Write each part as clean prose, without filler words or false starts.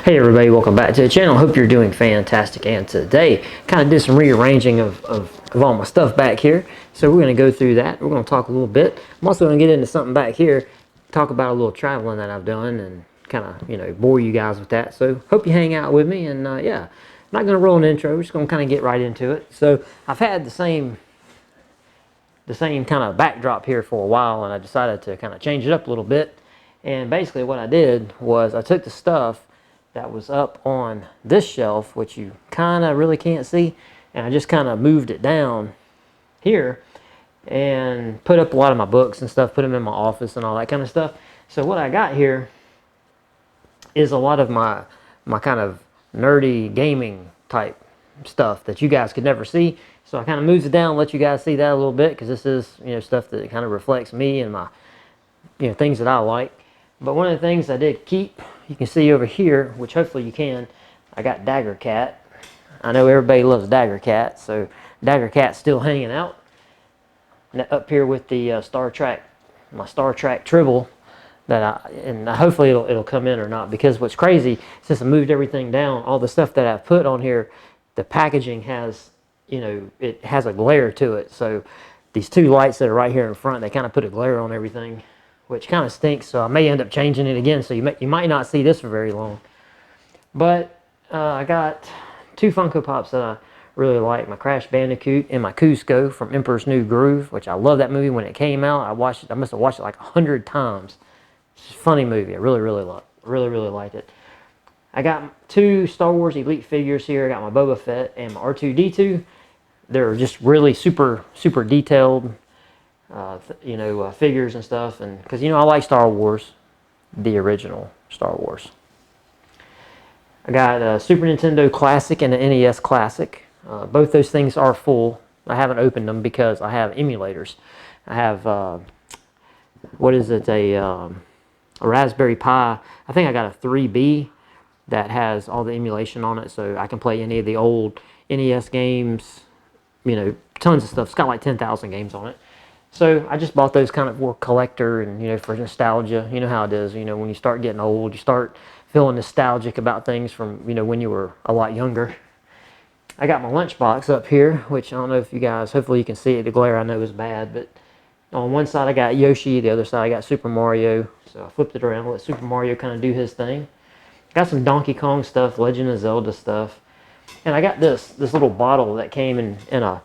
Hey everybody, welcome back to the channel. Hope you're doing fantastic. And today, kind of did some rearranging of all my stuff back here. So we're going to go through that. We're going to talk a little bit. I'm also going to get into something back here, talk about a little traveling that I've done and kind of, bore you guys with that. So hope you hang out with me. And yeah, I'm not going to roll an intro. We're just going to kind of get right into it. So I've had the same kind of backdrop here for a while, and I decided to kind of change it up a little bit. And basically what I did was I took the stuff that was up on this shelf, which you kind of really can't see, and I just kind of moved it down here and put up a lot of my books and stuff, put them in my office and all that kind of stuff. So what I got here is a lot of my kind of nerdy gaming type stuff that you guys could never see. So I kind of moved it down, let you guys see that a little bit, because this is, stuff that kind of reflects me and my, things that I like. But one of the things I did keep, you can see over here, which hopefully you can, I got Dagger Cat. I know everybody loves Dagger Cat, so Dagger Cat's still hanging out. And up here with the Star Trek, my Star Trek Tribble, and hopefully it'll come in or not, because what's crazy, since I moved everything down, all the stuff that I've put on here, the packaging has, it has a glare to it. So these two lights that are right here in front, they kind of put a glare on everything, which kind of stinks. So I may end up changing it again. So you might not see this for very long. But I got two Funko Pops that I really like: my Crash Bandicoot and my Cusco from Emperor's New Groove, which I love that movie when it came out. I must have watched it like 100 times. It's a funny movie. I really liked it. I got two Star Wars Elite figures here. I got my Boba Fett and my R2-D2. They're just really super detailed, figures and stuff. And because I like Star Wars, the original Star Wars. I got a Super Nintendo Classic and an NES Classic. Both those things are full. I haven't opened them because I have emulators. I have a Raspberry Pi. I think I got a 3B that has all the emulation on it, so I can play any of the old NES games, tons of stuff. It's got like 10,000 games on it. So I just bought those kind of for collector and, for nostalgia. You know how it is, when you start getting old, you start feeling nostalgic about things from, when you were a lot younger. I got my lunchbox up here, which I don't know if you guys, hopefully you can see it. The glare I know is bad, but on one side I got Yoshi, the other side I got Super Mario. So I flipped it around, let Super Mario kind of do his thing. Got some Donkey Kong stuff, Legend of Zelda stuff. And I got this little bottle that came in a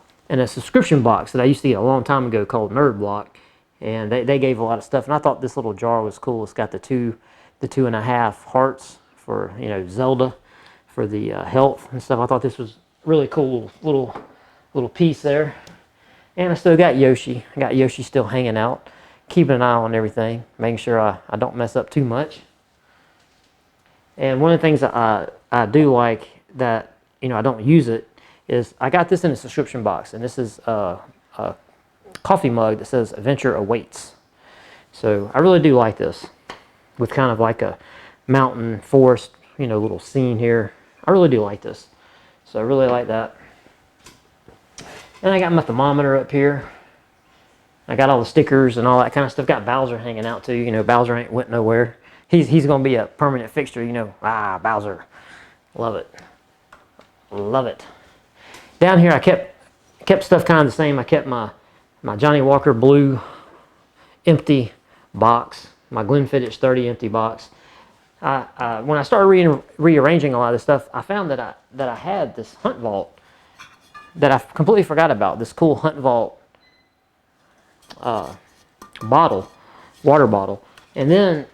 subscription box that I used to get a long time ago called Nerd Block. And they gave a lot of stuff. And I thought this little jar was cool. It's got the 2.5 hearts for, Zelda, for the health and stuff. I thought this was really cool little piece there. And I still got Yoshi. I got Yoshi still hanging out, keeping an eye on everything, making sure I don't mess up too much. And one of the things that I do like that, I don't use it, is I got this in a subscription box. And this is a coffee mug that says Adventure Awaits. So I really do like this, with kind of like a mountain forest, little scene here. I really do like this. So I really like that. And I got my thermometer up here. I got all the stickers and all that kind of stuff. Got Bowser hanging out too. Bowser ain't went nowhere. He's going to be a permanent fixture, Bowser. Love it. Love it. Down here I kept stuff kind of the same. I kept my Johnny Walker Blue empty box, my Glenfiddich 30 empty box. When I started rearranging a lot of this stuff, I found that I had this Hunt Vault that I completely forgot about. This cool Hunt Vault water bottle. And then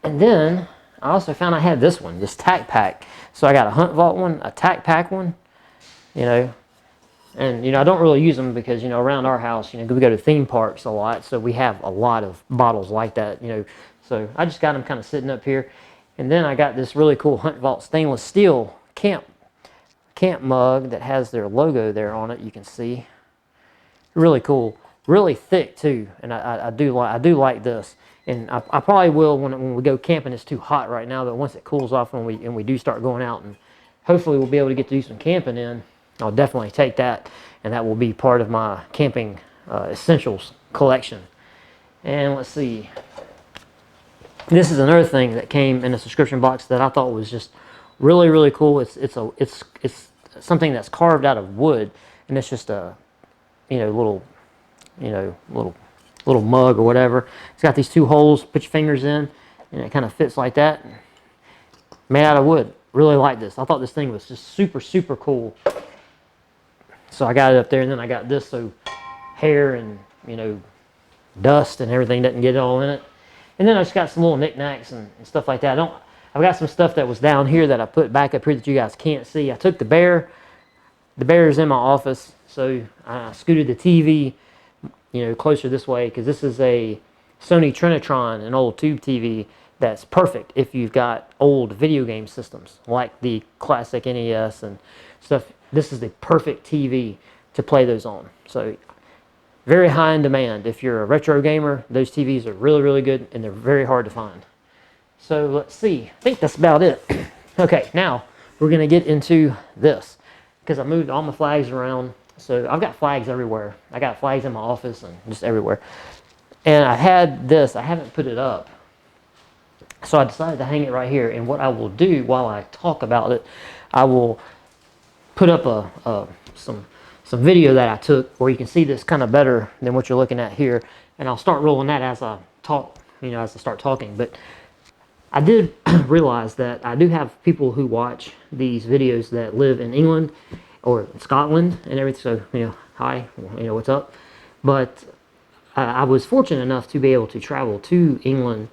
I also found I had this Tac Pack. So I got a Hunt Vault one, a Tac Pack one, and I don't really use them because around our house, we go to theme parks a lot, so we have a lot of bottles like that, So I just got them kind of sitting up here. And then I got this really cool Hunt Vault stainless steel camp mug that has their logo there on it. You can see, really cool, really thick too. And I do like this. And I probably will when we go camping. It's too hot right now, but once it cools off and we do start going out, and hopefully we'll be able to get to do some camping in, I'll definitely take that, and that will be part of my camping essentials collection. And let's see, This is another thing that came in a subscription box that I thought was just really, really cool. It's something that's carved out of wood, and it's just a, little, little mug or whatever. It's got these two holes, put your fingers in, and it kind of fits like that. Made out of wood. Really like this. I thought this thing was just super, super cool. So I got it up there, and then I got this so hair and, dust and everything doesn't get all in it. And then I just got some little knickknacks and stuff like that. I've got some stuff that was down here that I put back up here that you guys can't see. I took the bear. The bear is in my office, so I scooted the TV, closer this way, because this is a Sony Trinitron, an old tube TV that's perfect if you've got old video game systems like the classic NES and stuff. This is the perfect TV to play those on. So very high in demand. If you're a retro gamer, those TVs are really, really good, and they're very hard to find. So let's see. I think that's about it. Okay, now we're going to get into this, because I moved all my flags around. So I've got flags everywhere. I got flags in my office and just everywhere. And I had this. I haven't put it up. So I decided to hang it right here. And what I will do while I talk about it, I will put up some video that I took where you can see this kind of better than what you're looking at here. And I'll start rolling that as I talk, as I start talking. But I did realize that I do have people who watch these videos that live in England or Scotland and everything. So, hi, what's up? But I was fortunate enough to be able to travel to England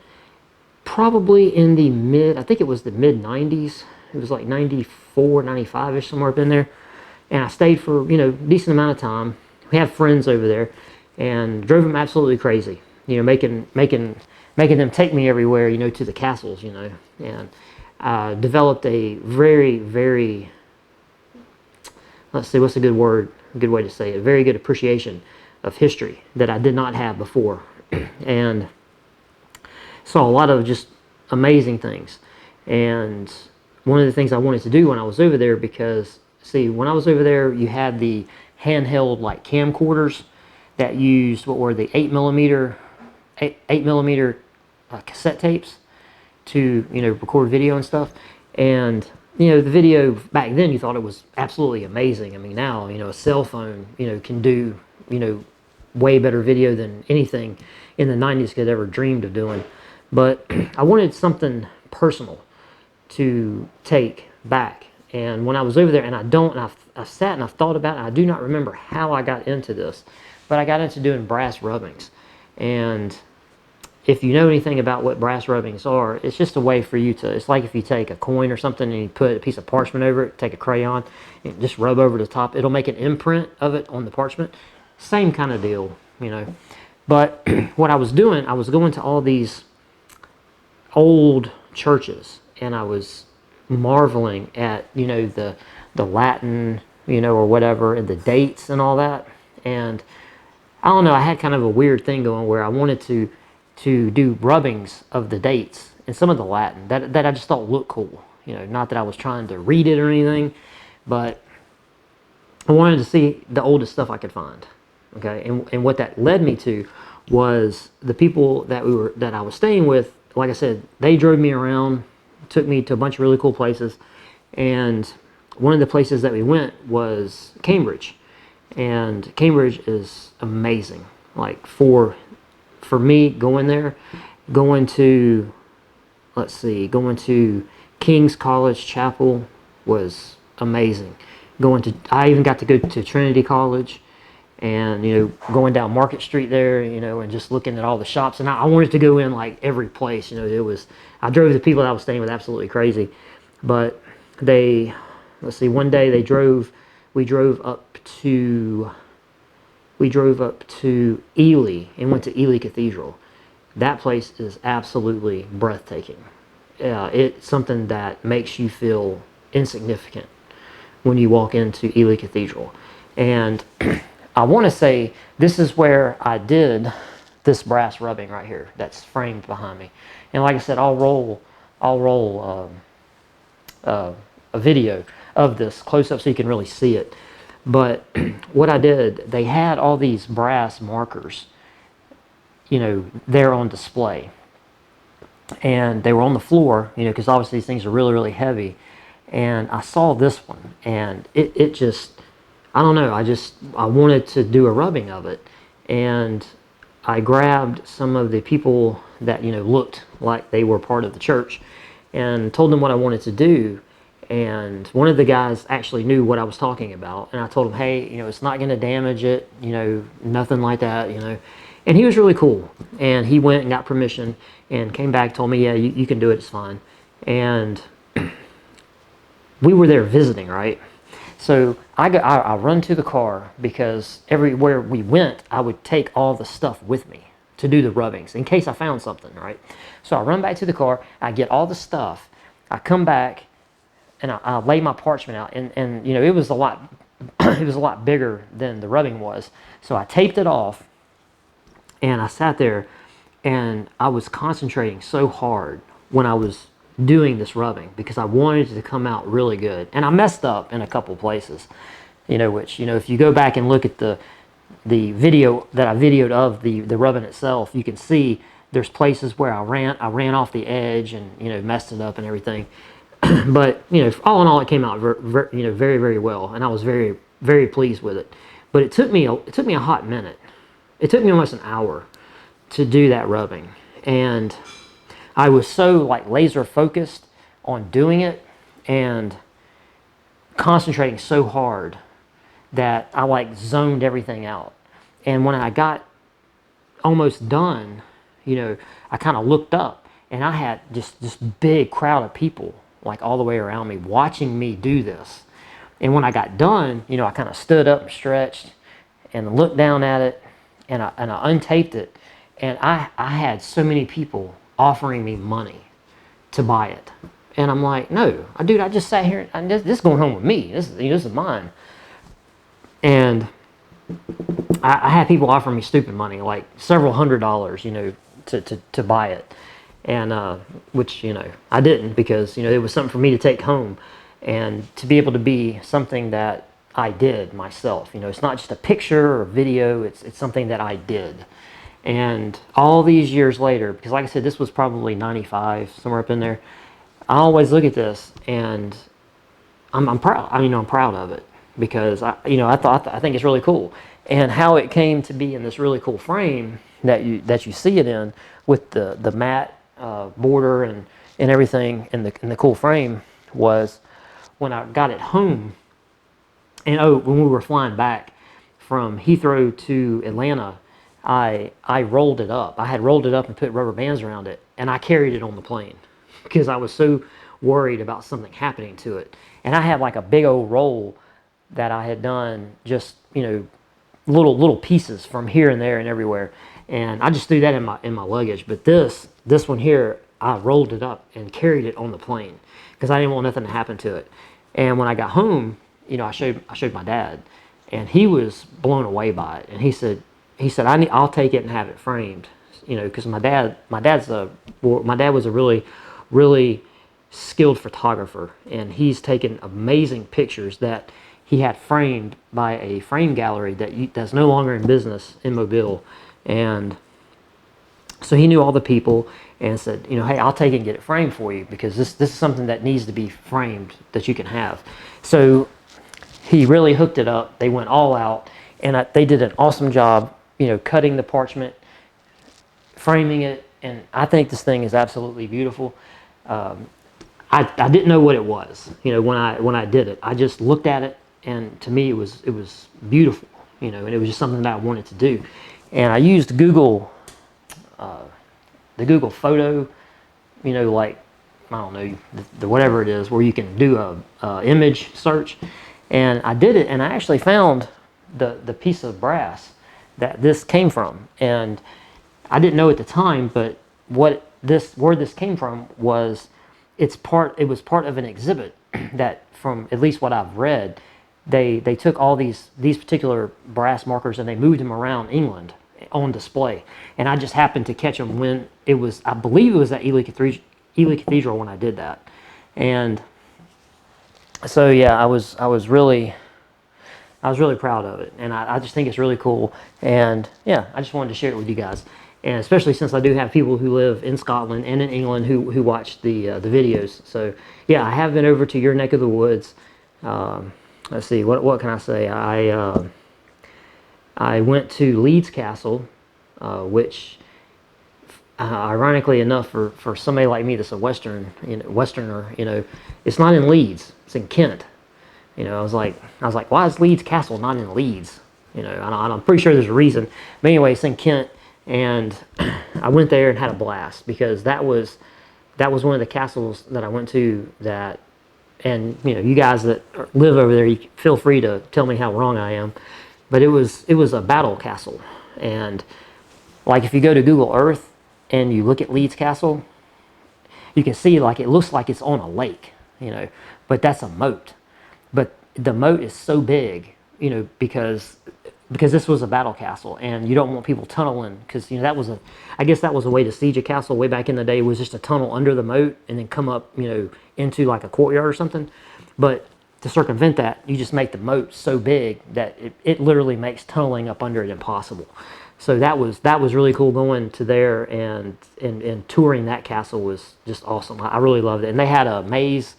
probably in the I think it was the mid 90s. It was like 94, 95-ish, somewhere up in there. And I stayed for, a decent amount of time. We have friends over there and drove them absolutely crazy. Making them take me everywhere, to the castles, and developed a very, very, let's see, what's a good word, a good way to say it, a very good appreciation of history that I did not have before. And saw a lot of just amazing things. And one of the things I wanted to do when I was over there, because, see, when I was over there, you had the handheld, like, camcorders that used, what were the 8 millimeter cassette tapes to, record video and stuff. And, the video back then, you thought it was absolutely amazing. I mean, now, a cell phone, can do, way better video than anything in the 90s could ever dreamed of doing. But I wanted something personal to take back. And when I was over there, and I sat and I thought about it, I do not remember how I got into this, but I got into doing brass rubbings. And if you know anything about what brass rubbings are, it's just a way for you to, it's like if you take a coin or something and you put a piece of parchment over it, take a crayon, and just rub over the top, it'll make an imprint of it on the parchment. Same kind of deal, But what I was doing, I was going to all these old churches, and I was marveling at, the Latin, or whatever, and the dates and all that. And I don't know, I had kind of a weird thing going where I wanted to do rubbings of the dates and some of the Latin that I just thought looked cool. Not that I was trying to read it or anything, but I wanted to see the oldest stuff I could find. Okay, and what that led me to was the people that I was staying with. Like I said, they drove me around, took me to a bunch of really cool places, and one of the places that we went was Cambridge. And Cambridge is amazing. Like for me, going to King's College Chapel was amazing. I even got to go to Trinity College, and going down Market Street there, and just looking at all the shops. And I wanted to go in like every place. I drove the people that I was staying with absolutely crazy. But one day we drove up to Ely and went to Ely Cathedral. That place is absolutely breathtaking. It's something that makes you feel insignificant when you walk into Ely Cathedral. And I want to say this is where I did this brass rubbing right here that's framed behind me. And like I said, I'll roll a video of this close up so you can really see it. But what I did, they had all these brass markers, there on display. and they were on the floor, because obviously these things are really, really heavy. And I saw this one, and it just, I don't know, I wanted to do a rubbing of it. And I grabbed some of the people that, looked like they were part of the church and told them what I wanted to do. And one of the guys actually knew what I was talking about. And I told him, hey, it's not going to damage it, nothing like that, And he was really cool. And he went and got permission and came back, told me, yeah, you can do it, it's fine. And we were there visiting, right? So I run to the car because everywhere we went, I would take all the stuff with me to do the rubbings in case I found something, right? So I run back to the car, I get all the stuff, I come back, and I lay my parchment out, and it was a lot, it was a lot bigger than the rubbing was. So I taped it off, and I sat there, and I was concentrating so hard when I was doing this rubbing because I wanted it to come out really good. And I messed up in a couple places, which, if you go back and look at the video that I videoed of the rubbing itself, you can see there's places where I ran off the edge and, messed it up and everything. But, all in all, it came out very, very well. And I was very, very pleased with it. But it took me a hot minute. It took me almost an hour to do that rubbing. And I was so laser focused on doing it and concentrating so hard that I zoned everything out. And when I got almost done, I kind of looked up and I had just this big crowd of people all the way around me watching me do this. And when I got done, I kind of stood up and stretched and looked down at it, and I untaped it, and I had so many people offering me money to buy it. And I'm like, no, dude, I just sat here, and this is going home with me. This is mine. And I had people offering me stupid money, like several $100s, to buy it. And which, I didn't, because, it was something for me to take home and to be able to be something that I did myself. It's not just a picture or video, it's something that I did. And all these years later, because like I said, this was probably 95, somewhere up in there, I always look at this and I'm proud. I'm proud of it because I think it's really cool. And how it came to be in this really cool frame that you see it in, with the matte border and everything in the cool frame, was when I got it home. And when we were flying back from Heathrow to Atlanta, I rolled it up. I had rolled it up and put rubber bands around it, and I carried it on the plane because I was so worried about something happening to it. And I had a big old roll that I had done, just little pieces from here and there and everywhere, and I just threw that in my luggage. But this one here, I rolled it up and carried it on the plane because I didn't want nothing to happen to it. And when I got home, I showed my dad, and he was blown away by it. And he said I'll take it and have it framed, because my dad was a really, really skilled photographer, and he's taken amazing pictures that he had framed by a frame gallery that's no longer in business in Mobile. And so he knew all the people and said, hey, I'll take it and get it framed for you, because this is something that needs to be framed that you can have. So he really hooked it up. They went all out, and they did an awesome job, cutting the parchment, framing it, and I think this thing is absolutely beautiful. I didn't know what it was, when I did it. I just looked at it, and to me it was beautiful, and it was just something that I wanted to do. And I used Google, the Google photo, I don't know, the whatever it is, where you can do a image search. And I did it, and I actually found the piece of brass that this came from. And I didn't know at the time, but where this came from was it was part of an exhibit that, from at least what I've read, they took all these particular brass markers and they moved them around England on display. And I just happened to catch them when I believe it was at Ely Cathedral when I did that. And so yeah, I was really proud of it, and I just think it's really cool. And yeah, I just wanted to share it with you guys. And especially since I do have people who live in Scotland and in England who watch the videos. So yeah, I have been over to your neck of the woods. Let's see, what can I say? I went to Leeds Castle, which ironically enough, for somebody like me that's a Westerner, it's not in Leeds, it's in Kent. I was like, why is Leeds Castle not in Leeds? And I'm pretty sure there's a reason. But anyway, it's in Kent, and I went there and had a blast because that was one of the castles that I went to that, and you guys that live over there, you feel free to tell me how wrong I am, but it was a battle castle, and like if you go to Google Earth and you look at Leeds Castle, you can see like it looks like it's on a lake, but that's a moat. But the moat is so big, because this was a battle castle, and you don't want people tunneling because I guess that was a way to siege a castle way back in the day, was just a tunnel under the moat and then come up, into like a courtyard or something. But to circumvent that, you just make the moat so big that it literally makes tunneling up under it impossible. So that was really cool going to there and touring that castle was just awesome. I really loved it. And they had a maze.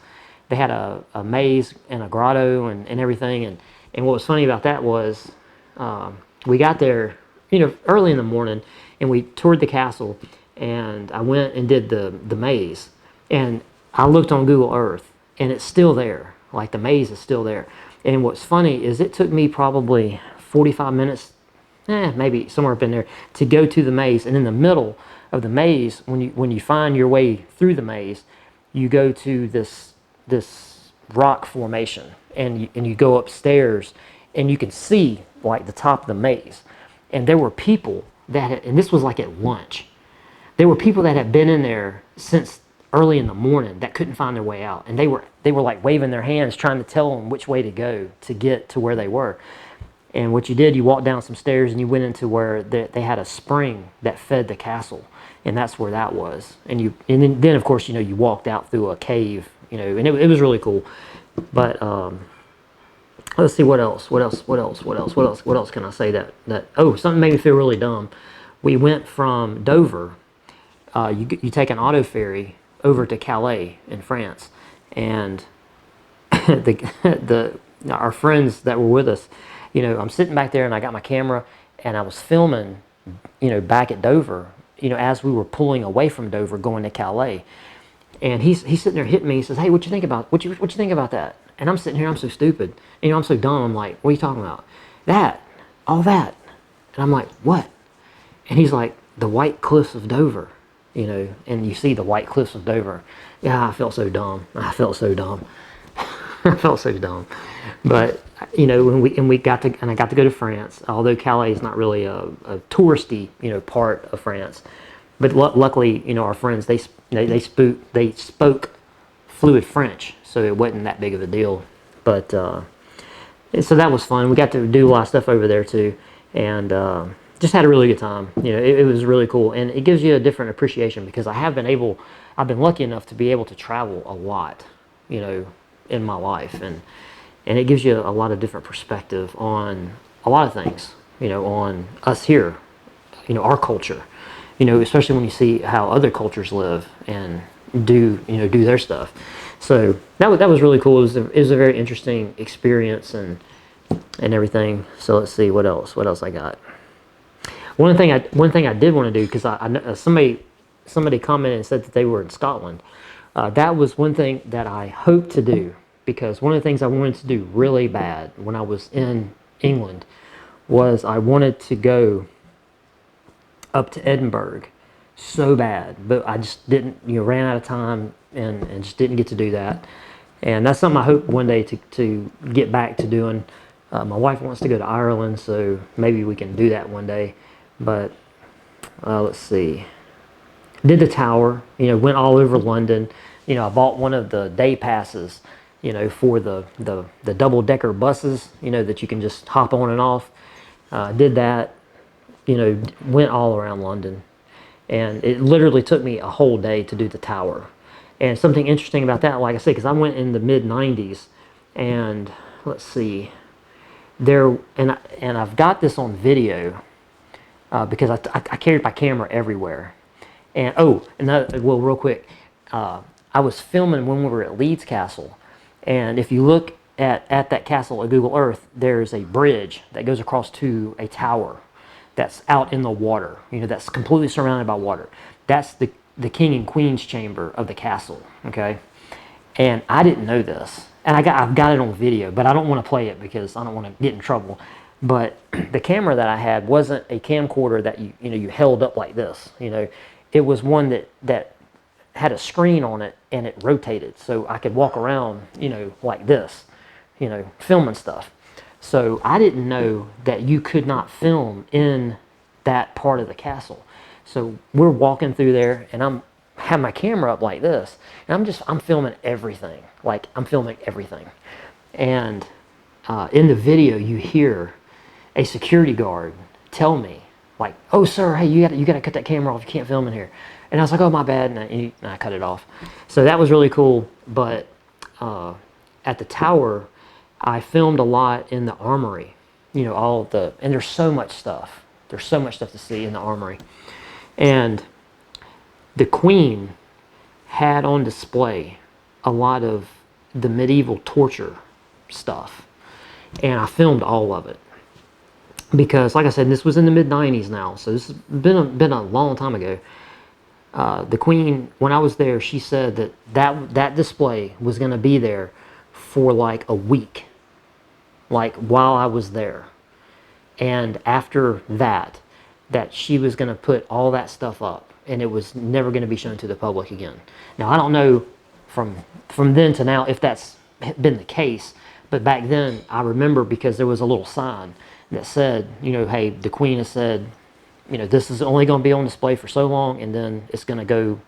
They had a maze and a grotto and everything. And what was funny about that was we got there, early in the morning, and we toured the castle. And I went and did the maze. And I looked on Google Earth, and it's still there. Like the maze is still there. And what's funny is it took me probably 45 minutes, maybe somewhere up in there, to go to the maze. And in the middle of the maze, when you find your way through the maze, you go to this rock formation, and you go upstairs, and you can see like the top of the maze. And there were people and this was like at lunch. There were people that had been in there since early in the morning that couldn't find their way out, and they were like waving their hands trying to tell them which way to go to get to where they were. And what you did, you walked down some stairs and you went into where they had a spring that fed the castle, and that's where that was. And then of course you walked out through a cave, and it was really cool. But let's see what else can I say that something made me feel really dumb. We went from Dover. You take an auto ferry over to Calais in France, and our friends that were with us, I'm sitting back there and I got my camera and I was filming, back at Dover, as we were pulling away from Dover going to Calais. And he's sitting there hitting me. He says, "Hey, what you think about that?" And I'm sitting here, I'm so stupid. I'm so dumb. I'm like, "What are you talking about?" All that. And I'm like, "What?" And he's like, "The White Cliffs of Dover." And you see the White Cliffs of Dover. Yeah, I felt so dumb. I felt so dumb. But when I got to go to France, although Calais is not really a touristy part of France, but luckily our friends they spoke fluid French, so it wasn't that big of a deal. But so that was fun. We got to do a lot of stuff over there too, and just had a really good time. It was really cool, and it gives you a different appreciation because I've been lucky enough to be able to travel a lot, in my life, and it gives you a lot of different perspective on a lot of things, on us here, our culture, especially when you see how other cultures live and do their stuff. So that was really cool. It was a very interesting experience and everything. So let's see what else I got. One thing I did want to do, because somebody commented and said that they were in Scotland. That was one thing that I hope to do, because one of the things I wanted to do really bad when I was in England was I wanted to go up to Edinburgh so bad, but I just didn't, ran out of time and just didn't get to do that. And that's something I hope one day to get back to doing. My wife wants to go to Ireland, so maybe we can do that one day. But let's see. Did the Tower, went all over London. I bought one of the day passes, for the double-decker buses, that you can just hop on and off. Did that, went all around London. And it literally took me a whole day to do the Tower. And something interesting about that, like I said, because I went in the mid-90s, and let's see, and I've got this on video, because I carried my camera everywhere. And oh, another, well, real quick, I was filming when we were at Leeds Castle, and if you look at that castle at Google Earth, there's a bridge that goes across to a tower that's out in the water. You know, that's completely surrounded by water. That's the king and queen's chamber of the castle. Okay, and I didn't know this, and I've got it on video, but I don't want to play it because I don't want to get in trouble. But the camera that I had wasn't a camcorder that you held up like this. You know, it was one that had a screen on it and it rotated, so I could walk around, like this, filming stuff. So I didn't know that you could not film in that part of the castle. So we're walking through there, and I'm have my camera up like this, and I'm filming everything. Like, I'm filming everything. And in the video, you hear a security guard tell me, like, "Oh, sir, hey, you got to cut that camera off. You can't film in here." And I was like, "Oh, my bad," and I cut it off. So that was really cool. But at the tower, I filmed a lot in the armory. And there's so much stuff. There's so much stuff to see in the armory. And the Queen had on display a lot of the medieval torture stuff. And I filmed all of it. Because, like I said, this was in the mid-90s now, so this has been a long time ago. The Queen, when I was there, she said that display was going to be there for like a week, like while I was there. And after that she was going to put all that stuff up, and it was never going to be shown to the public again. Now, I don't know from then to now if that's been the case, but back then I remember because there was a little sign that said, hey, the Queen has said, this is only going to be on display for so long, and then it's going to go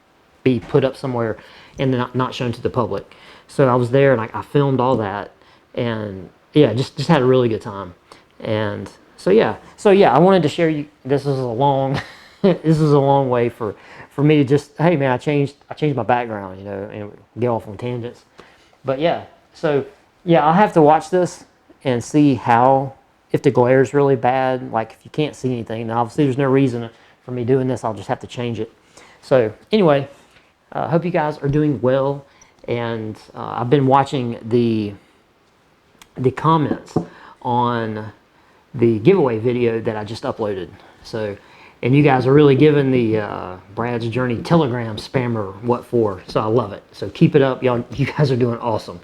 be put up somewhere and not shown to the public. So I was there, and I filmed all that, and yeah, just had a really good time. And so yeah, I wanted to share you. This is a long, this is a long way for me to just, hey man, I changed my background, and get off on tangents. But yeah, so yeah, I'll have to watch this and see if the glare is really bad. Like, if you can't see anything, now obviously there's no reason for me doing this. I'll just have to change it. So anyway, I hope you guys are doing well, and I've been watching the comments on the giveaway video that I just uploaded. So, and you guys are really giving the Brad's Journey Telegram spammer what for. So I love it. So keep it up, y'all. You guys are doing awesome.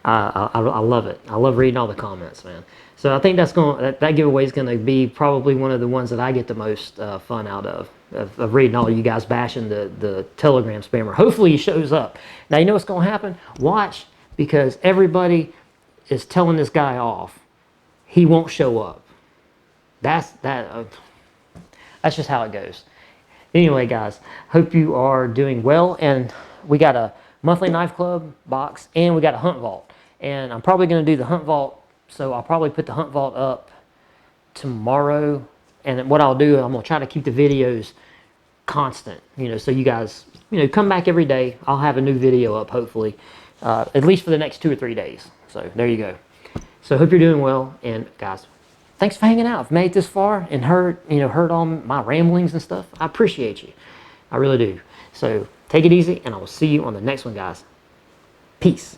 I love it. I love reading all the comments, man. So I think that giveaway is going to be probably one of the ones that I get the most fun out of reading all you guys bashing the Telegram spammer. Hopefully he shows up. Now, you know what's going to happen? Watch, because everybody is telling this guy off. He won't show up. That's just how it goes. Anyway, guys, hope you are doing well, and we got a monthly knife club box, and we got a hunt vault. And I'm probably going to do the hunt vault, so I'll probably put the hunt vault up tomorrow. And what I'll do, I'm going to try to keep the videos constant, so you guys, come back every day. I'll have a new video up, hopefully, at least for the next 2 or 3 days. So there you go. So hope you're doing well, and guys, thanks for hanging out. I've made it this far and heard all my ramblings and stuff. I appreciate you. I really do. So take it easy, and I will see you on the next one, guys. Peace.